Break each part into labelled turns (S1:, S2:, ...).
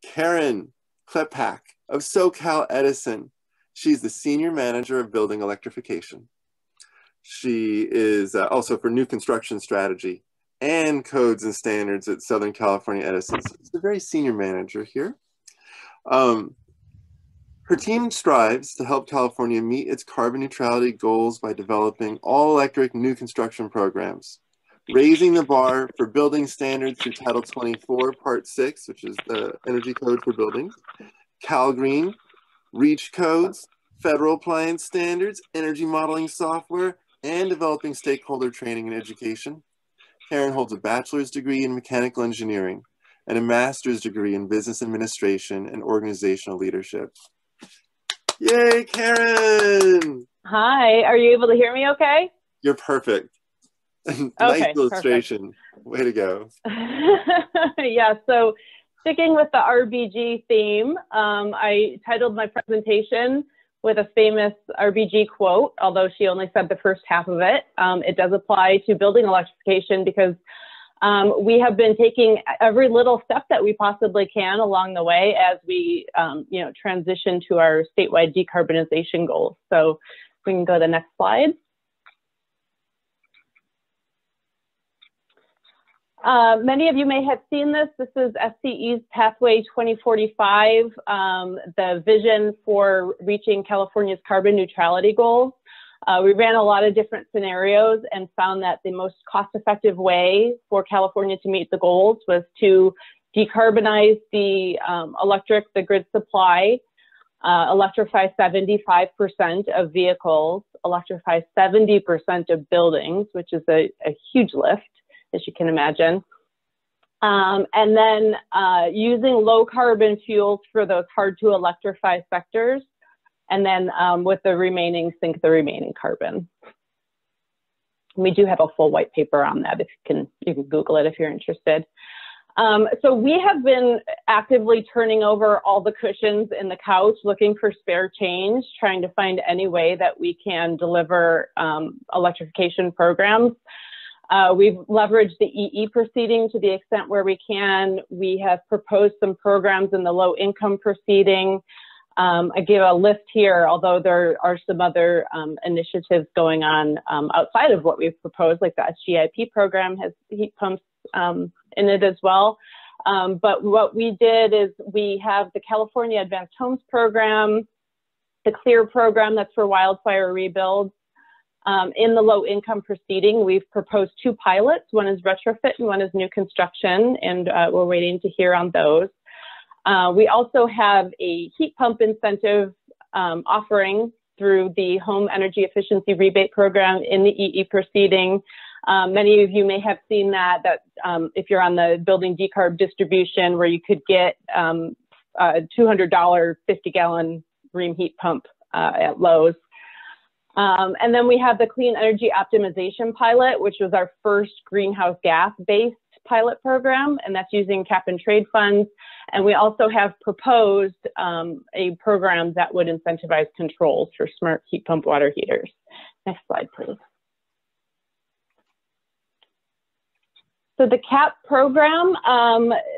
S1: Karen Klepack of SoCal Edison. She's the Senior Manager of Building Electrification. She is also for New Construction Strategy and Codes and Standards at Southern California Edison. So she's a very senior manager here. Her team strives to help California meet its carbon neutrality goals by developing all-electric new construction programs, raising the bar for building standards through Title 24, Part 6, which is the Energy Code for Buildings, Cal Green, REACH codes, federal appliance standards, energy modeling software, and developing stakeholder training and education. Karen holds a bachelor's degree in mechanical engineering and a master's degree in business administration and organizational leadership. Yay, Karen!
S2: Hi, are you able to hear me okay?
S1: You're perfect.
S2: Okay,
S1: nice illustration. Perfect. Way to go.
S2: Yeah, so sticking with the RBG theme, I titled my presentation with a famous RBG quote, although she only said the first half of it. It does apply to building electrification because we have been taking every little step that we possibly can along the way as we transition to our statewide decarbonization goals. So we can go to the next slide. Many of you may have seen this. This is SCE's Pathway 2045, the vision for reaching California's carbon neutrality goals. We ran a lot of different scenarios and found that the most cost-effective way for California to meet the goals was to decarbonize the grid supply, electrify 75% of vehicles, electrify 70% of buildings, which is a huge lift, as you can imagine. And then using low carbon fuels for those hard to electrify sectors. And then with the remaining, sink the remaining carbon. We do have a full white paper on that. If you can Google it if you're interested. So we have been actively turning over all the cushions in the couch, looking for spare change, trying to find any way that we can deliver electrification programs. We've leveraged the EE proceeding to the extent where we can. We have proposed some programs in the low income proceeding. I gave a list here, although there are some other initiatives going on outside of what we've proposed, like the SGIP program has heat pumps in it as well. But what we did is we have the California Advanced Homes program, the CLEAR program that's for wildfire rebuilds. In the low income proceeding, we've proposed 2 pilots. One is retrofit and one is new construction, and we're waiting to hear on those. We also have a heat pump incentive offering through the Home Energy Efficiency Rebate Program in the EE proceeding. Many of you may have seen that if you're on the building decarb distribution, where you could get a $200 50-gallon Ream heat pump at Lowe's. And then we have the Clean Energy Optimization Pilot, which was our first greenhouse gas-based pilot program, and that's using cap and trade funds. And we also have proposed a program that would incentivize controls for smart heat pump water heaters. Next slide, please. So the CAP program,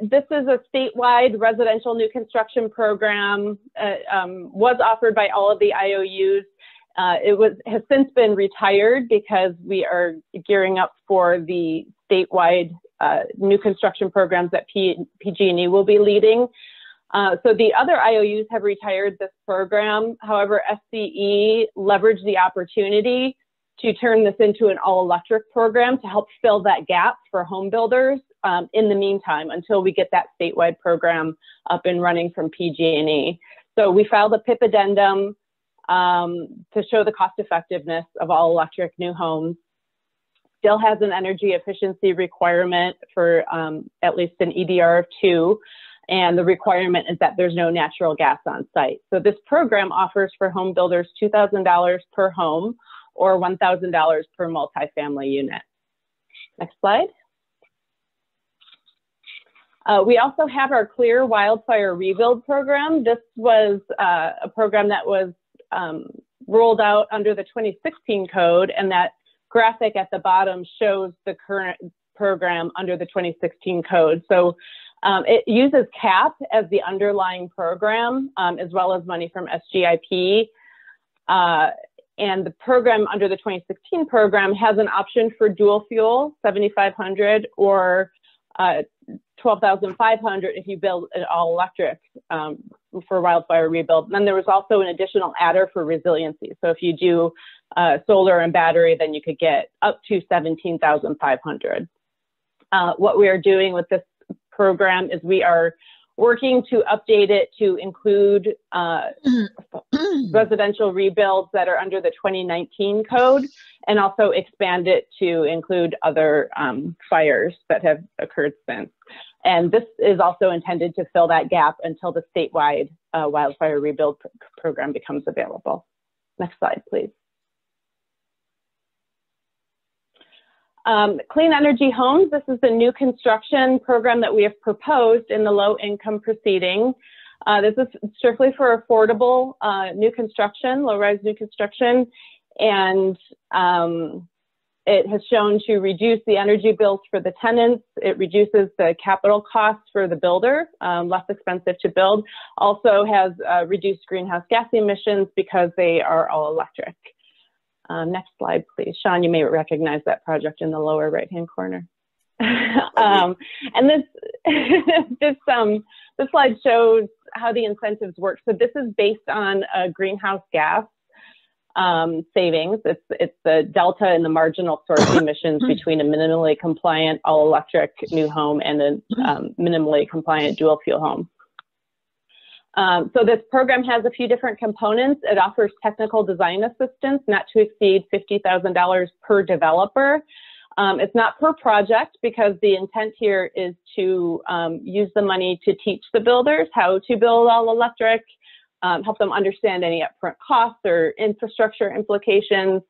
S2: this is a statewide residential new construction program, was offered by all of the IOUs. It has since been retired because we are gearing up for the statewide new construction programs that PG&E will be leading. So the other IOUs have retired this program. However, SCE leveraged the opportunity to turn this into an all-electric program to help fill that gap for home builders in the meantime until we get that statewide program up and running from PG&E. So we filed a PIP addendum to show the cost effectiveness of all electric new homes. Still has an energy efficiency requirement for at least an EDR of 2, and the requirement is that there's no natural gas on site. So this program offers for home builders $2,000 per home or $1,000 per multifamily unit. Next slide. We also have our CLEAR Wildfire Rebuild program. This was a program that was rolled out under the 2016 code, and that graphic at the bottom shows the current program under the 2016 code. So It uses CAP as the underlying program, as well as money from SGIP. And the program under the 2016 program has an option for dual fuel, 7,500, or 12,500 if you build an all electric for wildfire rebuild. And then there was also an additional adder for resiliency. So if you do solar and battery, then you could get up to 17,500. What we are doing with this program is we are working to update it to include residential rebuilds that are under the 2019 code, and also expand it to include other fires that have occurred since. And this is also intended to fill that gap until the statewide wildfire rebuild program becomes available. Next slide, please. Clean energy homes, this is the new construction program that we have proposed in the low income proceeding. This is strictly for affordable new construction, low-rise new construction, and it has shown to reduce the energy bills for the tenants. It reduces the capital costs for the builder, less expensive to build. Also has reduced greenhouse gas emissions because they are all electric. Next slide, please. Sean, you may recognize that project in the lower right-hand corner. And this slide shows how the incentives work. So this is based on greenhouse gas savings. It's the delta in the marginal source emissions between a minimally compliant all-electric new home and a minimally compliant dual fuel home. So this program has a few different components. It offers technical design assistance, not to exceed $50,000 per developer. It's not per project because the intent here is to use the money to teach the builders how to build all electric, help them understand any upfront costs or infrastructure implications,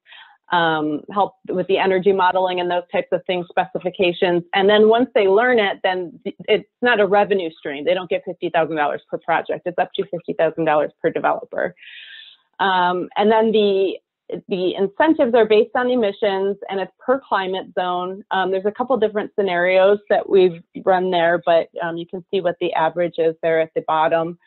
S2: help with the energy modeling and those types of things, specifications. And then once they learn it, then it's not a revenue stream. They don't get $50,000 per project. It's up to $50,000 per developer. And then the incentives are based on emissions, and it's per climate zone. There's a couple different scenarios that we've run there, but you can see what the average is there at the bottom.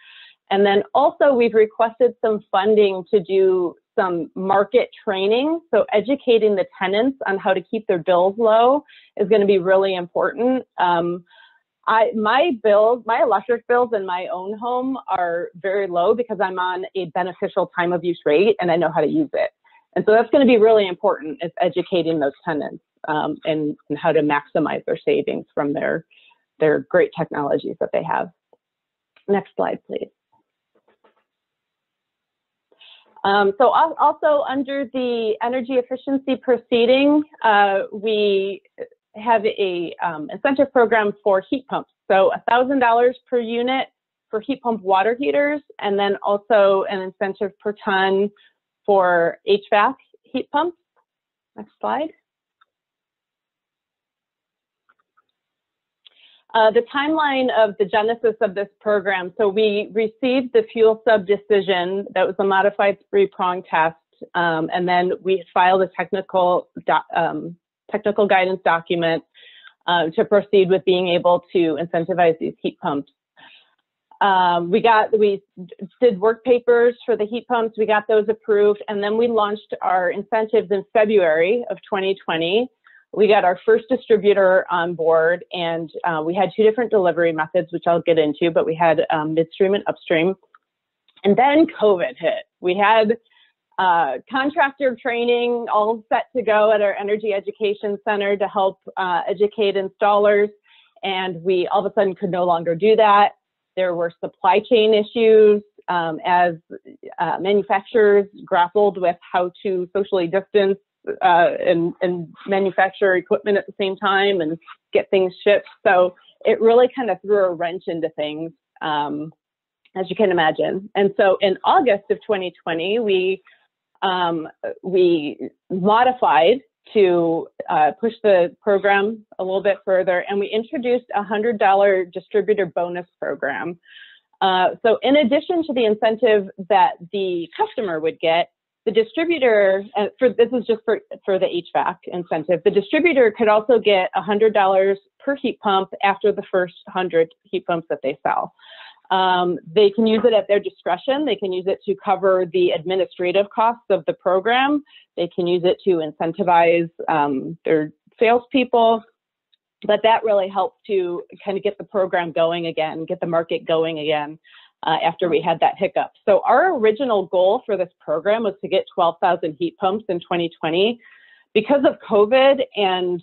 S2: And then also we've requested some funding to do some market training. So educating the tenants on how to keep their bills low is going to be really important. My electric bills in my own home are very low because I'm on a beneficial time of use rate and I know how to use it. And so that's going to be really important, is educating those tenants and how to maximize their savings from their great technologies that they have. Next slide, please. So also under the energy efficiency proceeding, we have a incentive program for heat pumps. So $1,000 per unit for heat pump water heaters, and then also an incentive per ton for HVAC heat pumps. Next slide. The timeline of the genesis of this program. So we received the fuel sub decision. That was a modified three-prong test. And then we filed a technical guidance document to proceed with being able to incentivize these heat pumps. We did work papers for the heat pumps. We got those approved. And then we launched our incentives in February of 2020. We got our first distributor on board, and we had two different delivery methods, which I'll get into, but we had midstream and upstream. And then COVID hit. We had contractor training all set to go at our Energy Education Center to help educate installers, and we all of a sudden could no longer do that. There were supply chain issues as manufacturers grappled with how to socially distance and manufacture equipment at the same time and get things shipped. So it really kind of threw a wrench into things, as you can imagine. And so in August of 2020, we modified to push the program a little bit further, and we introduced a $100 distributor bonus program. So in addition to the incentive that the customer would get, the distributor, this is just for the HVAC incentive, the distributor could also get $100 per heat pump after the first 100 heat pumps that they sell. They can use it at their discretion. They can use it to cover the administrative costs of the program. They can use it to incentivize their salespeople. But that really helped to kind of get the program going again, get the market going again after we had that hiccup. So our original goal for this program was to get 12,000 heat pumps in 2020. Because of COVID and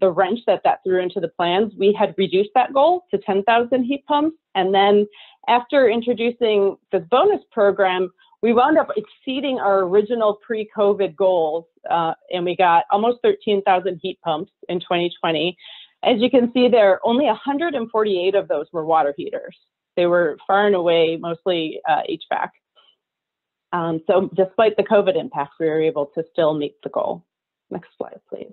S2: the wrench that threw into the plans, we had reduced that goal to 10,000 heat pumps. And then after introducing this bonus program, we wound up exceeding our original pre-COVID goals, and we got almost 13,000 heat pumps in 2020. As you can see there, only 148 of those were water heaters. They were far and away mostly HVAC. So despite the COVID impacts, we were able to still meet the goal. Next slide, please.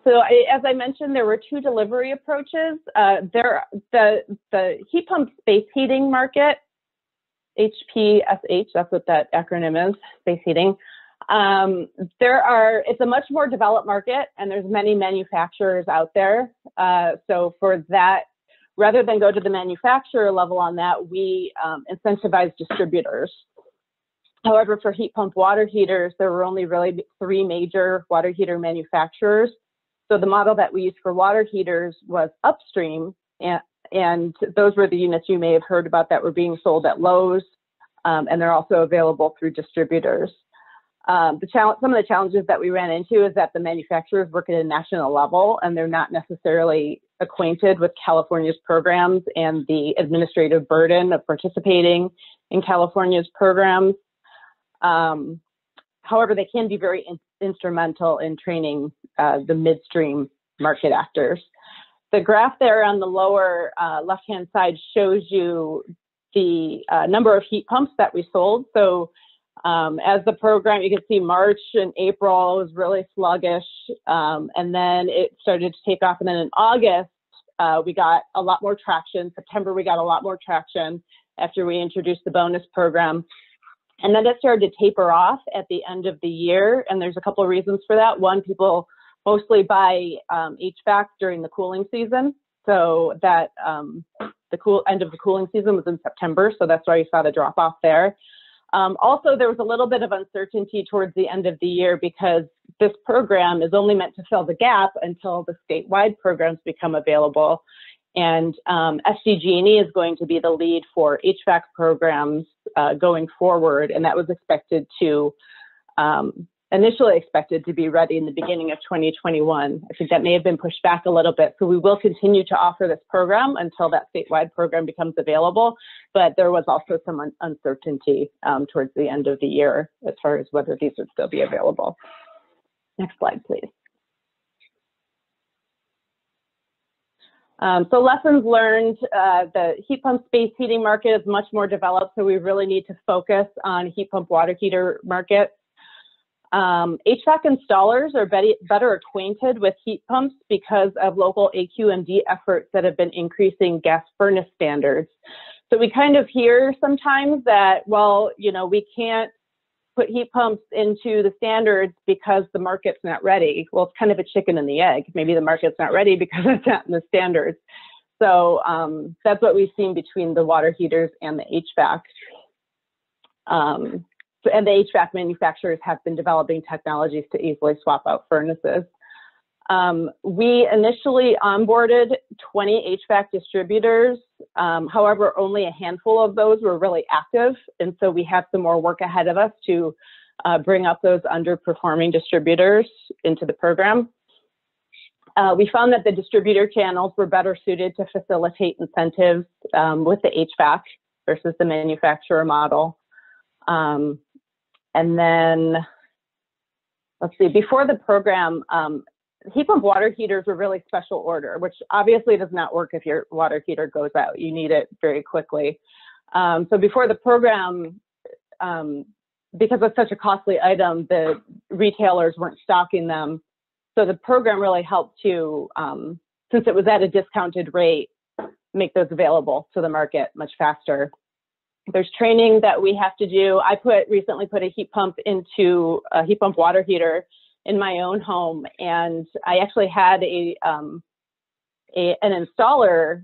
S2: So as I mentioned, there were two delivery approaches. The heat pump space heating market, HPSH, that's what that acronym is, space heating. It's a much more developed market, and there's many manufacturers out there. So for that, rather than go to the manufacturer level on that, we incentivize distributors. However, for heat pump water heaters, there were only really 3 major water heater manufacturers. So the model that we used for water heaters was Upstream, and those were the units you may have heard about that were being sold at Lowe's, and they're also available through distributors. Some of the challenges that we ran into is that the manufacturers work at a national level, and they're not necessarily acquainted with California's programs and the administrative burden of participating in California's programs. However, they can be very instrumental in training the midstream market actors. The graph there on the lower left-hand side shows you the number of heat pumps that we sold. So as the program, you can see March and April was really sluggish, and then it started to take off. And then in August, we got a lot more traction. September, we got a lot more traction after we introduced the bonus program. And then it started to taper off at the end of the year. And there's a couple of reasons for that. One, people mostly buy HVAC during the cooling season. So that the end of the cooling season was in September. So that's why you saw the drop off there. Also, there was a little bit of uncertainty towards the end of the year because this program is only meant to fill the gap until the statewide programs become available. And SDG&E is going to be the lead for HVAC programs going forward, and that was expected to, initially expected to be ready in the beginning of 2021. I think that may have been pushed back a little bit, so we will continue to offer this program until that statewide program becomes available, but there was also some uncertainty towards the end of the year as far as whether these would still be available. Next slide, please. So lessons learned, the heat pump space heating market is much more developed, so we really need to focus on heat pump water heater market. HVAC installers are better acquainted with heat pumps because of local AQMD efforts that have been increasing gas furnace standards. So we kind of hear sometimes that, well, you know, we can't put heat pumps into the standards because the market's not ready. Well, it's kind of a chicken and the egg. Maybe the market's not ready because it's not in the standards. So that's what we've seen between the water heaters and the HVAC. And the HVAC manufacturers have been developing technologies to easily swap out furnaces. We initially onboarded 20 HVAC distributors. However, only a handful of those were really active. And so we have some more work ahead of us to bring up those underperforming distributors into the program. We found that the distributor channels were better suited to facilitate incentives with the HVAC versus the manufacturer model. And then, let's see, before the program, heat pump water heaters were really special order, which obviously does not work if your water heater goes out. You need it very quickly. So before the program, because it's such a costly item, the retailers weren't stocking them. So the program really helped to, since it was at a discounted rate, make those available to the market much faster. There's training that we have to do. I recently put a heat pump into a heat pump water heater in my own home, and I actually had an installer,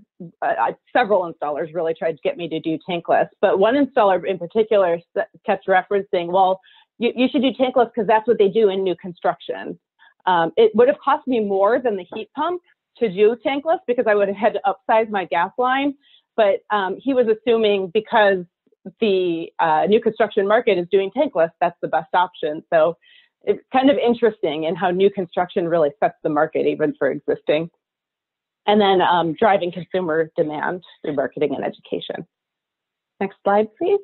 S2: several installers really tried to get me to do tankless, but one installer in particular kept referencing, well, you should do tankless because that's what they do in new construction. It would have cost me more than the heat pump to do tankless because I would have had to upsize my gas line. But he was assuming because the new construction market is doing tankless, that's the best option. So it's kind of interesting in how new construction really sets the market even for existing. And then driving consumer demand through marketing and education. Next slide, please.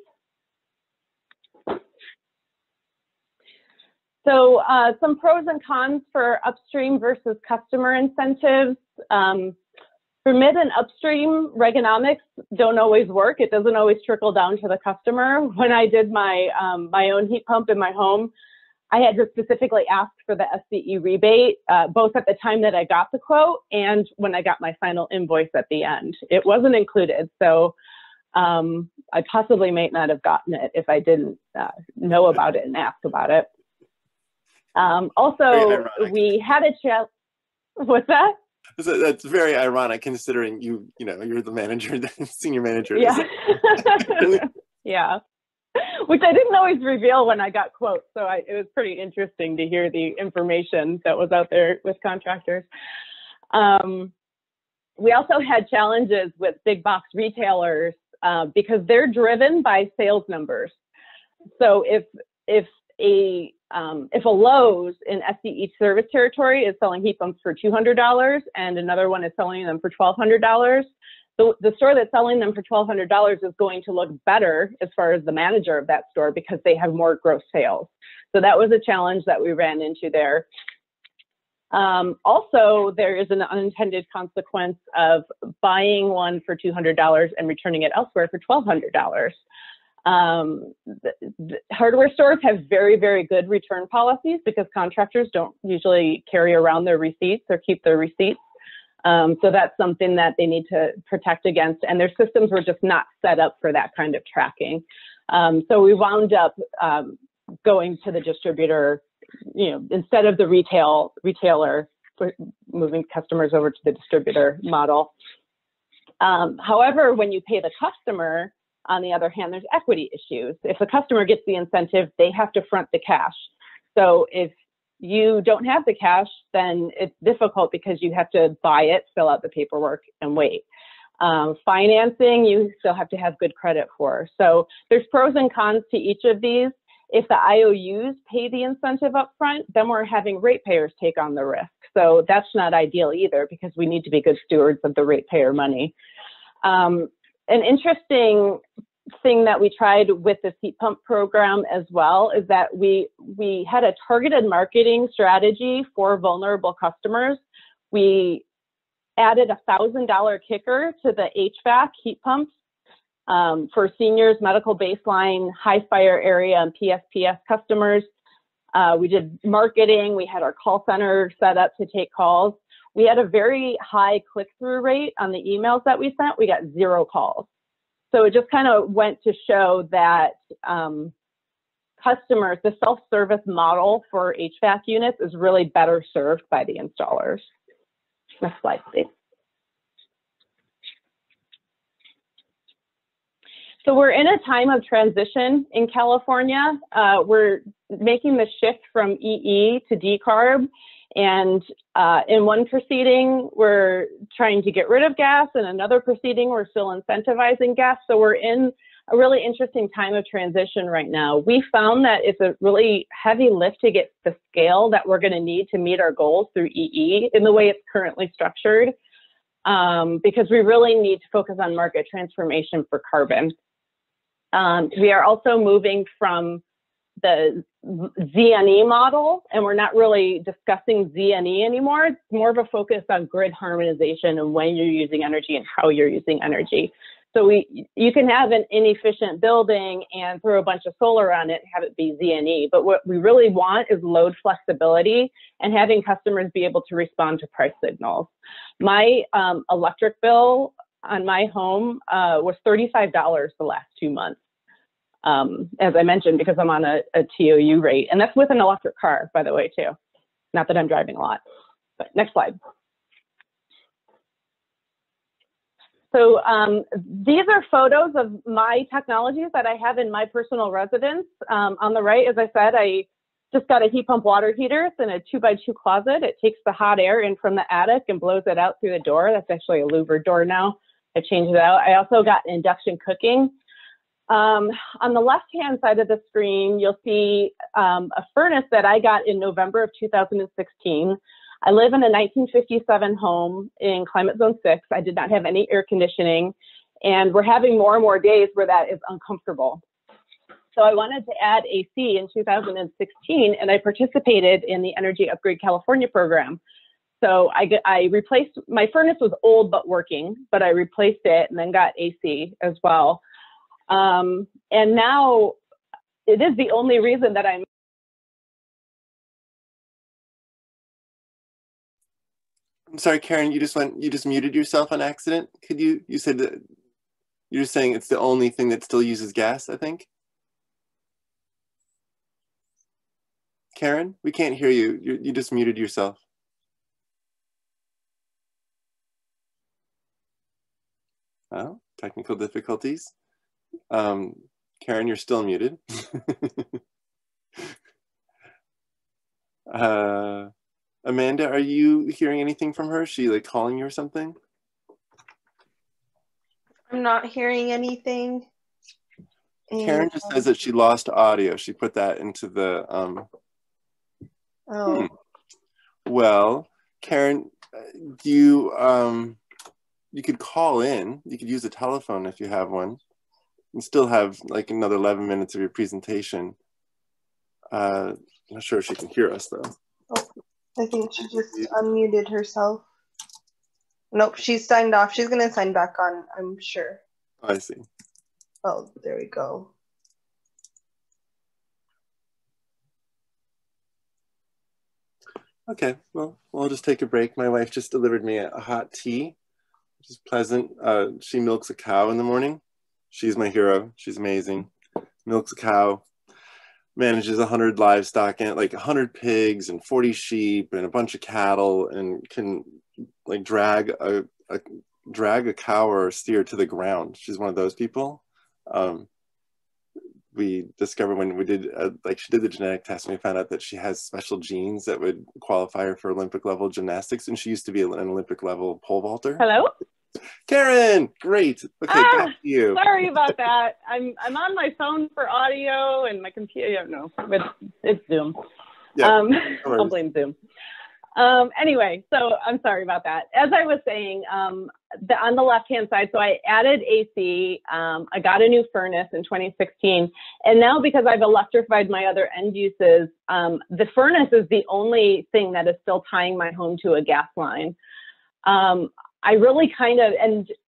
S2: So some pros and cons for upstream versus customer incentives. For mid and upstream, Reaganomics don't always work. It doesn't always trickle down to the customer. When I did my my own heat pump in my home, I had to specifically ask for the SCE rebate, both at the time that I got the quote and when I got my final invoice at the end. It wasn't included, so I possibly might not have gotten it if I didn't know about it and ask about it. Also, we had a chat. What's that?
S1: That's very ironic considering you're the manager, the senior manager.
S2: Yeah. Yeah. Which I didn't always reveal when I got quotes. So it was pretty interesting to hear the information that was out there with contractors. We also had challenges with big box retailers because they're driven by sales numbers. So if a Lowe's in SCE service territory is selling heat pumps for $200 and another one is selling them for $1,200, the store that's selling them for $1,200 is going to look better as far as the manager of that store because they have more gross sales. So that was a challenge that we ran into there. Also, there is an unintended consequence of buying one for $200 and returning it elsewhere for $1,200. The hardware stores have very, very good return policies because contractors don't usually carry around their receipts or keep their receipts. So that's something that they need to protect against, and their systems were just not set up for that kind of tracking. So we wound up going to the distributor, instead of the retailer, moving customers over to the distributor model. However, when you pay the customer, on the other hand, there's equity issues. If the customer gets the incentive, they have to front the cash. So if you don't have the cash, then it's difficult because you have to buy it, fill out the paperwork, and wait. Financing, you still have to have good credit for. So there's pros and cons to each of these. If the IOUs pay the incentive up front, then we're having ratepayers take on the risk. So that's not ideal either because we need to be good stewards of the ratepayer money. An interesting thing that we tried with the heat pump program as well is that we had a targeted marketing strategy for vulnerable customers. We added a $1,000 kicker to the HVAC heat pumps for seniors, medical baseline, high fire area, and PSPS customers. We did marketing. We had our call center set up to take calls. We had a very high click-through rate on the emails that we sent. We got 0 calls. So it just kind of went to show that customers, the self-service model for HVAC units is really better served by the installers. Next slide, please. So we're in a time of transition in California. We're making the shift from EE to decarb. And in one proceeding, we're trying to get rid of gas. In another proceeding, we're still incentivizing gas. So we're in a really interesting time of transition right now. We found that it's a really heavy lift to get the scale that we're going to need to meet our goals through EE in the way it's currently structured, because we really need to focus on market transformation for carbon. We are also moving from the Z&E model, and we're not really discussing Z&E anymore. It's more of a focus on grid harmonization and when you're using energy and how you're using energy. So you can have an inefficient building and throw a bunch of solar on it and have it be Z&E, but what we really want is load flexibility and having customers be able to respond to price signals. My electric bill on my home was $35 the last 2 months. as I mentioned, because I'm on a TOU rate. And that's with an electric car, by the way, too. Not that I'm driving a lot. But next slide. So these are photos of my technologies that I have in my personal residence. On the right, as I said, I just got a heat pump water heater. It's in a 2x2 closet. It takes the hot air in from the attic and blows it out through the door. That's actually a louvered door now. I changed it out. I also got induction cooking. On the left-hand side of the screen, you'll see a furnace that I got in November of 2016. I live in a 1957 home in climate zone 6. I did not have any air conditioning, and we're having more and more days where that is uncomfortable. So I wanted to add AC in 2016, and I participated in the Energy Upgrade California program. So I replaced, my furnace was old but working, but I replaced it and then got AC as well. And now it is the only reason that
S1: I'm sorry, Karen, you just muted yourself on accident. Could you said that you're just saying it's the only thing that still uses gas, I think? Karen, we can't hear you. You just muted yourself. Oh, technical difficulties. Karen, you're still muted. Amanda, are you hearing anything from her? Is she like calling you or something?
S3: I'm not hearing anything.
S1: Karen just says that she lost audio. She put that into the Well, Karen, you could call in. You could use a telephone if you have one. And still have like another 11 minutes of your presentation. I'm not sure if she can hear us though.
S3: Oh, I think she just unmuted herself. Nope, she's signed off. She's gonna sign back on, I'm sure.
S1: I see.
S3: Oh, there we go.
S1: Okay, well, we'll just take a break. My wife just delivered me a hot tea, which is pleasant. She milks a cow in the morning. She's my hero. She's amazing. Milks a cow, manages 100 livestock and like 100 pigs and 40 sheep and a bunch of cattle, and can like drag a cow or a steer to the ground. She's one of those people. We discovered when we did, she did the genetic test, and we found out that she has special genes that would qualify her for Olympic level gymnastics. And she used to be an Olympic level pole vaulter.
S2: Hello?
S1: Karen, great. Okay, back to you.
S2: Sorry about that. I'm on my phone for audio and my computer. Yeah, no, but it's Zoom.
S1: Yeah,
S2: I'll blame Zoom. Anyway, so I'm sorry about that. As I was saying, on the left-hand side, so I added AC, I got a new furnace in 2016, and now because I've electrified my other end uses, the furnace is the only thing that is still tying my home to a gas line. I really kind of,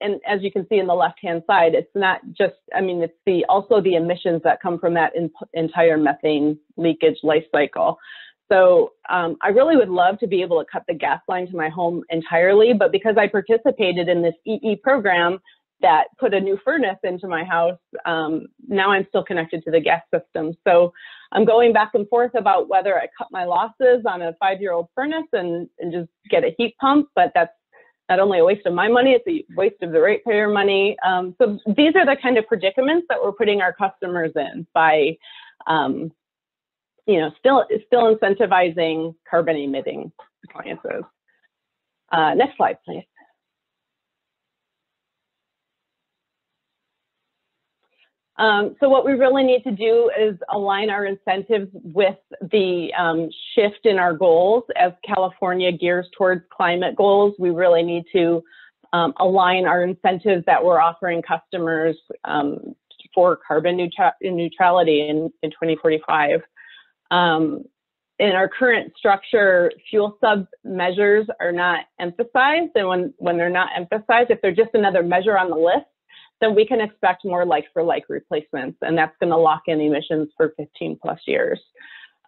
S2: and as you can see in the left-hand side, it's not just, I mean, it's also the emissions that come from that entire methane leakage life cycle. So I really would love to be able to cut the gas line to my home entirely, but because I participated in this EE program that put a new furnace into my house, now I'm still connected to the gas system. So I'm going back and forth about whether I cut my losses on a 5-year-old furnace and just get a heat pump, but that's not only a waste of my money, it's a waste of the ratepayer money. So these are the kind of predicaments that we're putting our customers in by still incentivizing carbon emitting appliances. Next slide, please. So what we really need to do is align our incentives with the shift in our goals. As California gears towards climate goals, we really need to align our incentives that we're offering customers for carbon neutrality in 2045. In our current structure, fuel sub measures are not emphasized, and when they're not emphasized, if they're just another measure on the list, then we can expect more like-for-like replacements, and that's going to lock in emissions for 15+ years.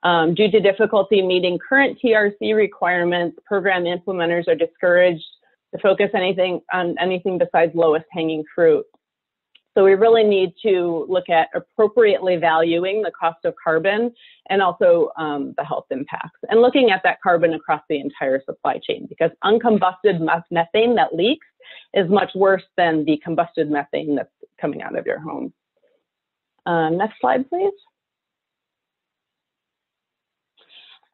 S2: Due to difficulty meeting current TRC requirements, program implementers are discouraged to focus on anything besides lowest hanging fruit. So we really need to look at appropriately valuing the cost of carbon and also the health impacts, and looking at that carbon across the entire supply chain, because uncombusted methane that leaks is much worse than the combusted methane that's coming out of your home. Next slide, please.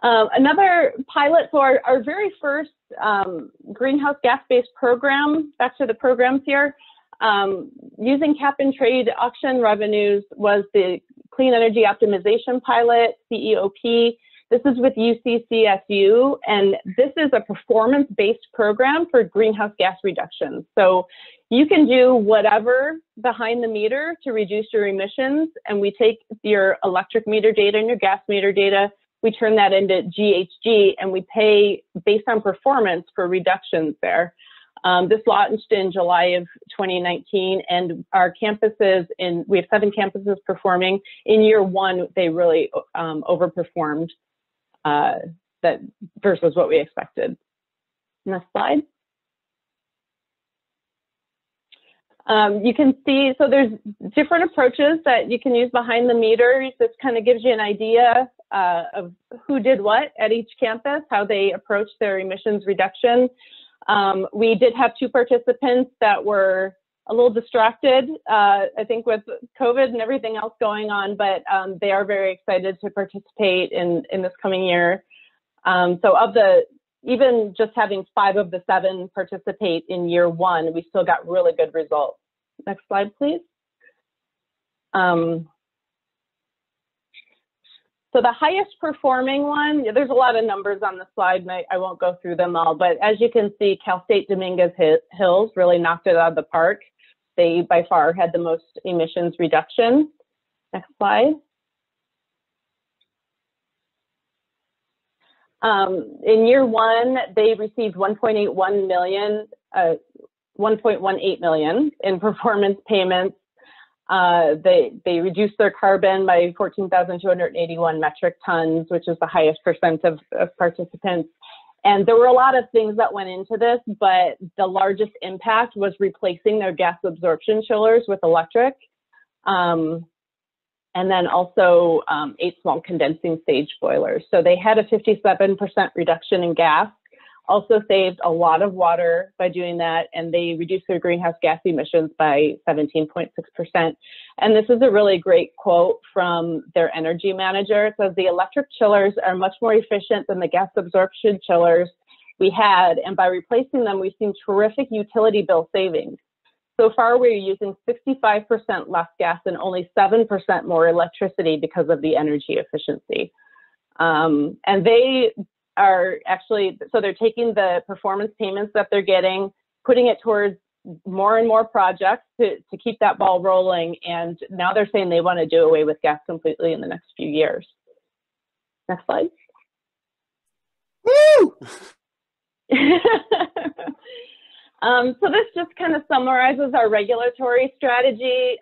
S2: Another pilot, so our very first greenhouse gas-based program, back to the programs here, using cap and trade auction revenues was the Clean Energy Optimization Pilot, CEOP. This is with CSU, and this is a performance-based program for greenhouse gas reductions. So you can do whatever behind the meter to reduce your emissions, and we take your electric meter data and your gas meter data, we turn that into GHG, and we pay based on performance for reductions there. This launched in July of 2019, and our campuses, we have 7 campuses performing. In year 1, they really overperformed that versus what we expected. Next slide. You can see, so there's different approaches that you can use behind the meter. This kind of gives you an idea of who did what at each campus, how they approached their emissions reduction. We did have 2 participants that were a little distracted, I think with COVID and everything else going on, but they are very excited to participate in this coming year. So even just having 5 of the 7 participate in year 1, we still got really good results. Next slide, please. So the highest performing one, there's a lot of numbers on the slide, and I won't go through them all, but as you can see, Cal State Dominguez Hills really knocked it out of the park. They by far had the most emissions reduction. Next slide. In year 1, they received 1.18 million in performance payments. They reduced their carbon by 14,281 metric tons, which is the highest percent of participants. And there were a lot of things that went into this, but the largest impact was replacing their gas absorption chillers with electric. And then also 8 small condensing stage boilers. So they had a 57% reduction in gas, also saved a lot of water by doing that, and they reduced their greenhouse gas emissions by 17.6%. And this is a really great quote from their energy manager. It says, "The electric chillers are much more efficient than the gas absorption chillers we had, and by replacing them, we've seen terrific utility bill savings. So far, we're using 65% less gas and only 7% more electricity because of the energy efficiency." And they are actually, so they're taking the performance payments that they're getting, putting it towards more and more projects to keep that ball rolling. And now they're saying they want to do away with gas completely in the next few years. Next slide.
S1: Woo!
S2: So this just kind of summarizes our regulatory strategy.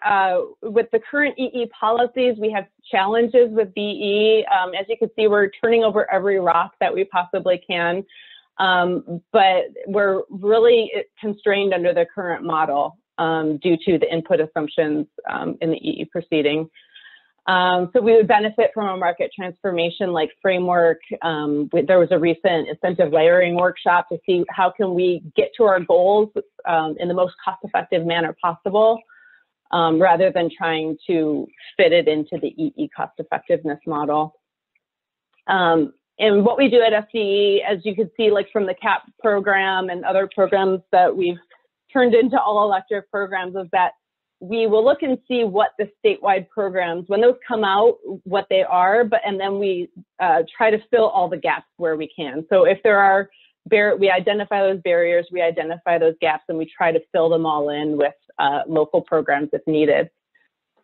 S2: With the current EE policies, we have challenges with BE. As you can see, we're turning over every rock that we possibly can, but we're really constrained under the current model due to the input assumptions in the EE proceeding. So we would benefit from a market transformation like framework. There was a recent incentive layering workshop to see how can we get to our goals in the most cost-effective manner possible, rather than trying to fit it into the EE cost-effectiveness model. And what we do at SCE, as you can see, like from the CAP program and other programs that we've turned into all-electric programs, is that we will look and see what the statewide programs, when those come out, what they are, and then we try to fill all the gaps where we can. So if there are, we identify those barriers, we identify those gaps, and we try to fill them all in with local programs if needed,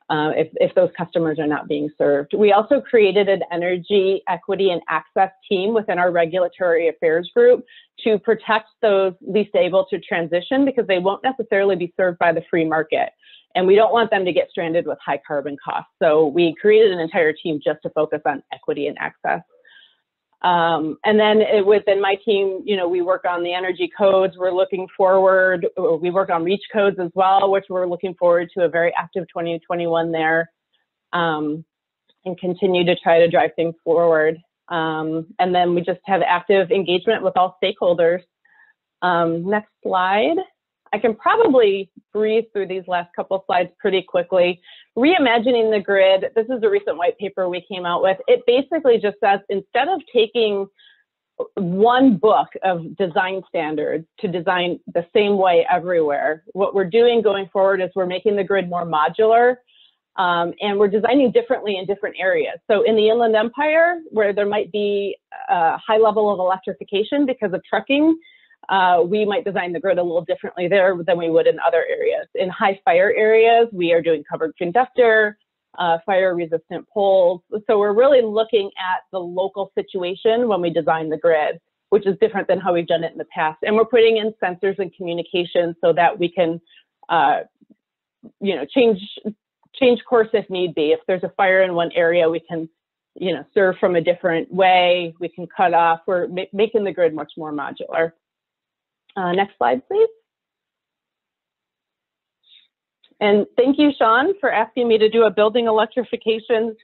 S2: if those customers are not being served. We also created an energy equity and access team within our regulatory affairs group to protect those least able to transition, because they won't necessarily be served by the free market. And we don't want them to get stranded with high carbon costs. So we created an entire team just to focus on equity and access. And then within my team, you know, we work on the energy codes. We're looking forward. We work on REACH codes as well, which we're looking forward to a very active 2021 there, and continue to try to drive things forward. And then we just have active engagement with all stakeholders. Next slide. I can probably breeze through these last couple slides pretty quickly. Reimagining the Grid, this is a recent white paper we came out with. It basically just says, instead of taking one book of design standards to design the same way everywhere, what we're doing going forward is we're making the grid more modular, and we're designing differently in different areas. So in the Inland Empire, where there might be a high level of electrification because of trucking, we might design the grid a little differently there than we would in other areas. In high fire areas, we are doing covered conductor, fire resistant poles. So we're really looking at the local situation when we design the grid, which is different than how we've done it in the past. And we're putting in sensors and communication so that we can, you know, change course if need be. If there's a fire in one area, we can, you know, serve from a different way. We can cut off. We're making the grid much more modular. Next slide, please. And thank you, Sean, for asking me to do a building electrification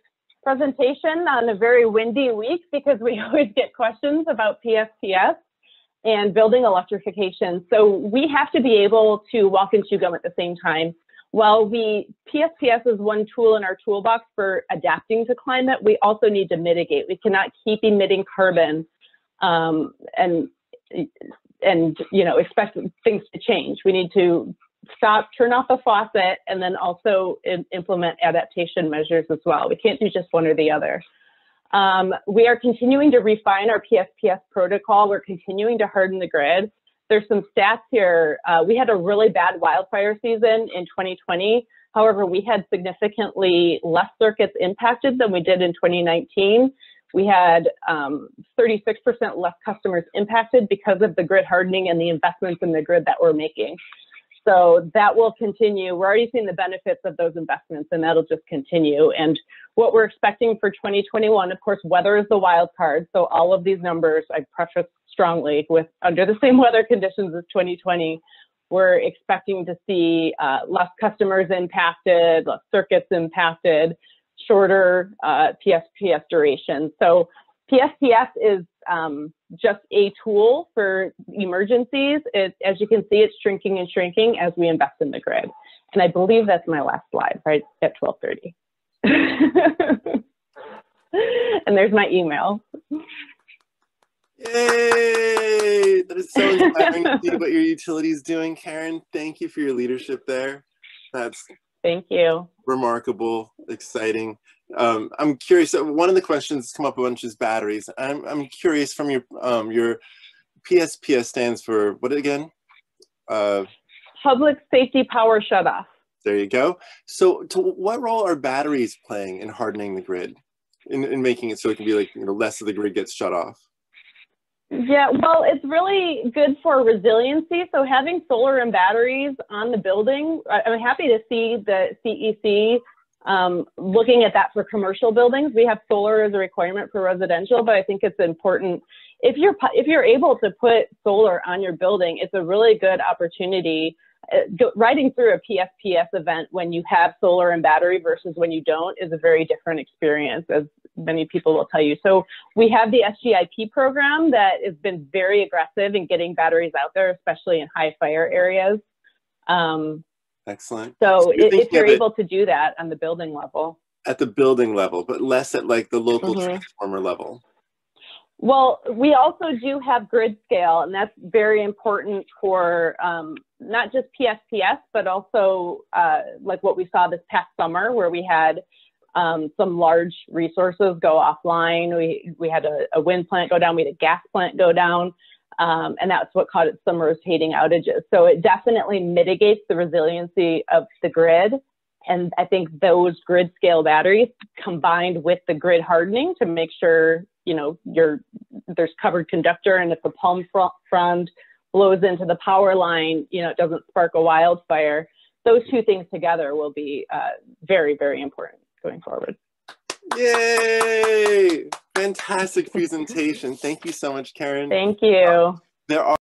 S2: presentation on a very windy week, because we always get questions about PSPS and building electrification. So we have to be able to walk and chew gum at the same time. While PSPS is one tool in our toolbox for adapting to climate, we also need to mitigate. We cannot keep emitting carbon and you know, expect things to change. We need to stop, turn off the faucet, and then also implement adaptation measures as well. We can't do just one or the other. We are continuing to refine our PSPS protocol. We're continuing to harden the grid. There's some stats here. We had a really bad wildfire season in 2020. However, we had significantly less circuits impacted than we did in 2019. We had 36% less customers impacted because of the grid hardening and the investments in the grid that we're making. So that will continue. We're already seeing the benefits of those investments, and that'll just continue. And what we're expecting for 2021, of course, weather is the wild card. So all of these numbers, I preface strongly with under the same weather conditions as 2020, we're expecting to see less customers impacted, less circuits impacted, shorter PSPS duration. So PSPS is just a tool for emergencies. As you can see, it's shrinking and shrinking as we invest in the grid. And I believe that's my last slide, right at 12:30. And there's my email.
S1: Yay! That is so inspiring to see what your utility is doing, Karen. Thank you for your leadership there. That's
S2: Thank you.
S1: Remarkable, exciting. I'm curious. One of the questions that's come up a bunch is batteries. I'm curious from your PSPS stands for what again?
S2: Public Safety Power Shutoff.
S1: There you go. So, what role are batteries playing in hardening the grid, in making it so it can be like, you know, less of the grid gets shut off?
S2: Yeah, well, it's really good for resiliency. So having solar and batteries on the building, I'm happy to see the CEC looking at that for commercial buildings. We have solar as a requirement for residential, but I think it's important. If you're able to put solar on your building, it's a really good opportunity. Riding through a PSPS event when you have solar and battery versus when you don't is a very different experience, as many people will tell you. So we have the SGIP program that has been very aggressive in getting batteries out there, especially in high fire areas.
S1: Excellent.
S2: So if you're able to do that on the building level. At the building level,
S1: but less at like the local transformer level.
S2: Well, we also do have grid scale, and that's very important for not just PSPS, but also like what we saw this past summer, where we had some large resources go offline. We had a wind plant go down, we had a gas plant go down, and that's what caused some rotating outages. So it definitely mitigates the resiliency of the grid. And I think those grid scale batteries combined with the grid hardening to make sure, you know, there's covered conductor, and if the palm frond blows into the power line, you know, it doesn't spark a wildfire. Those two things together will be very, very important going forward.
S1: Yay! Fantastic presentation. Thank you so much, Karen.
S2: Thank you.
S1: There are